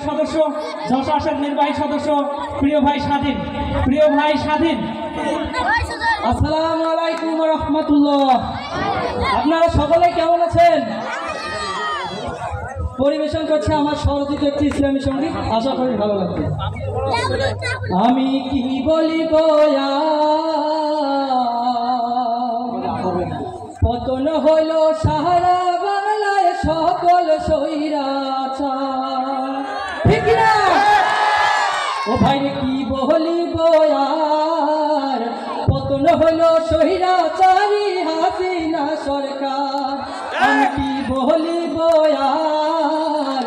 সদস্য যশোর আসার নির্বাহী সদস্য প্রিয় ভাই স্বাধীন। আসসালামু আলাইকুম রহমতুল্লাহ। আপনারা সকলে কেমন আছেন? পরিবেশন করছে আমার স্বরচিত একটি ইসলামী সঙ্গীত, আশা করি ভালো লাগবে। আমি কি বলিব পতন হইল সারা বাংলায় সকল স্বৈরাচার, ঠিক না? ও ভাই কি বলিব আর পতন হইল স্বৈরাচারী হাসিনা সরকার। আমি কি বলিব আর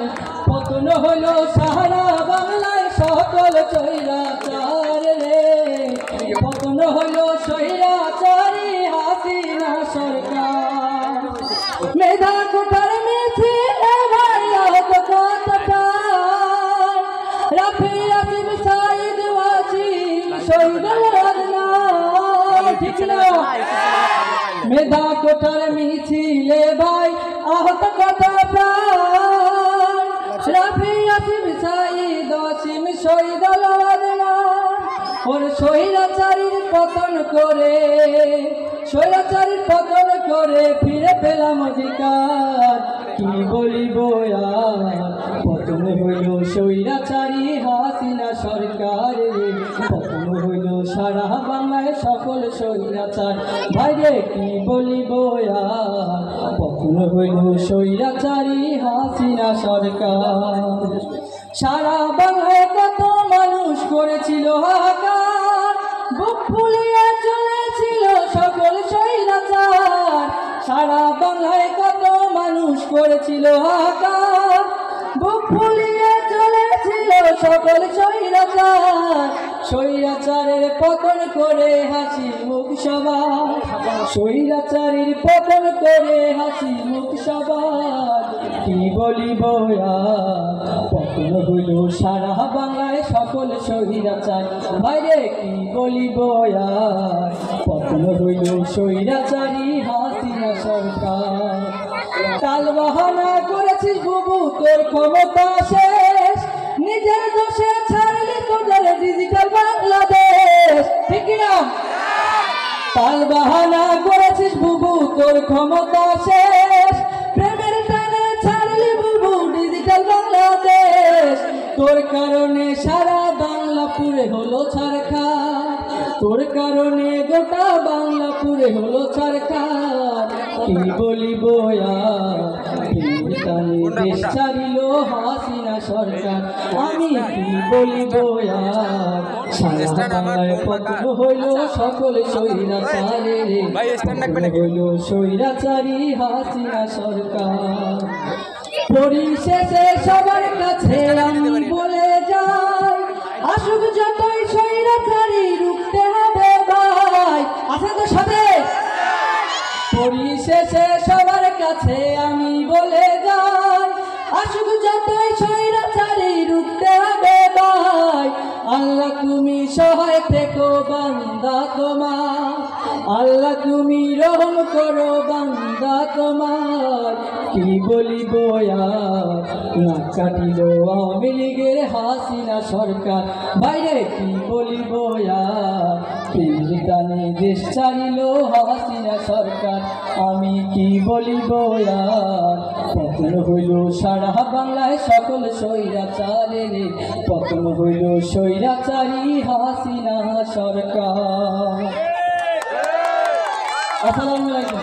পতন হইল সারা বাংলায় সকল স্বৈরাচার রে, পতন হইল স্বৈরাচারী হাসিনা সরকার। মেধা কোটার মিছিলে ভাই আহত কতটার, রাফি আসিম সাইদ ওয়াসিম শহীদ ঠিক না? মেধা কোটার মিছিলে ভাই আহত কতটার, রাফি আসিম সাইদ ওয়াসিম শহীদ ওর স্বৈরাচারীর পতন করে ফিরে পেলাম অধিকার। কি বলিব আর পতন হইল স্বৈরাচারী হাসিনা সরকার, পতন হইল সারা বাংলায় সকল স্বৈরাচার। ভাইরে কি বলিব আর পতন হইল স্বৈরাচারী হাসিনা সরকার। সারা বাংলায় কত মানুষ করেছিল হাহাকার, বুক ফুলিয়ে চলেছিল সকল স্বৈরাচার। সারা বাংলায় কত মানুষ করেছিল হাহাকার, বুক ফুলিয়ে চলেছিল সকল স্বৈরাচার। স্বৈরাচারের পতন করে হাসি মুখ সবার, স্বৈরাচারীর পতন করে হাসি মুখ সবার। কি বলিব আর পতন হইল সারা বাংলায় সকল স্বৈরাচার। বাইরে কি বলিব আর পতন হইল স্বৈরাচারী হাসিনা সরকার। কাল বাহানা করেছিস বুবু তোর ক্ষমতা শেষ, নিজের দোষে ছাড়লি তোদের ডিজিটাল বাংলাদেশ, ঠিক না? কাল বাহানা করেছিস বুবু তোর ক্ষমতা শেষ, প্রেমের টানে ছাড়লি বুবু ডিজিটাল বাংলাদেশ। তোর কারণে সারা বাংলা পুরে হলো ছারখার, তোর কারণে গোটা বাংলা পুরে হলো ছারখার। কি বলিব আর দেশ ছাড়িল হাসিনা সরকার। আমি কি বলিব আর সারা বাংলায় পতন হইল সকল স্বৈরাচারে, পতন হইল স্বৈরাচারী হাসিনা সরকার। পরিশেষে সবার কাছে আমি বলে যাই, আসুক যতই স্বৈরাচারী রুখতে হবে ভাই। আছেন তো সাথে? পরিশেষে সবার কাছে আমি বলে যাই, আসুক যতই স্বৈরাচারী রুখতে হবে ভাই। আল্লাহ তুমি সহায় থেকো বান্দা তোমার, আল্লাহ তুমি রহম করো বান্দা তোমার। কি বলিব আর না কাটিল আওয়ামী লীগের হাসিনা সরকার। বাইরে কি বলিব আর টানে দেশ ছাড়িল হাসিনা সরকার। আমি কি বলিব আর পতন হইল সারা বাংলায় সকল স্বৈরাচারের, পতন হইল স্বৈরাচারী হাসিনা সরকার। আসসালামু আলাইকুম।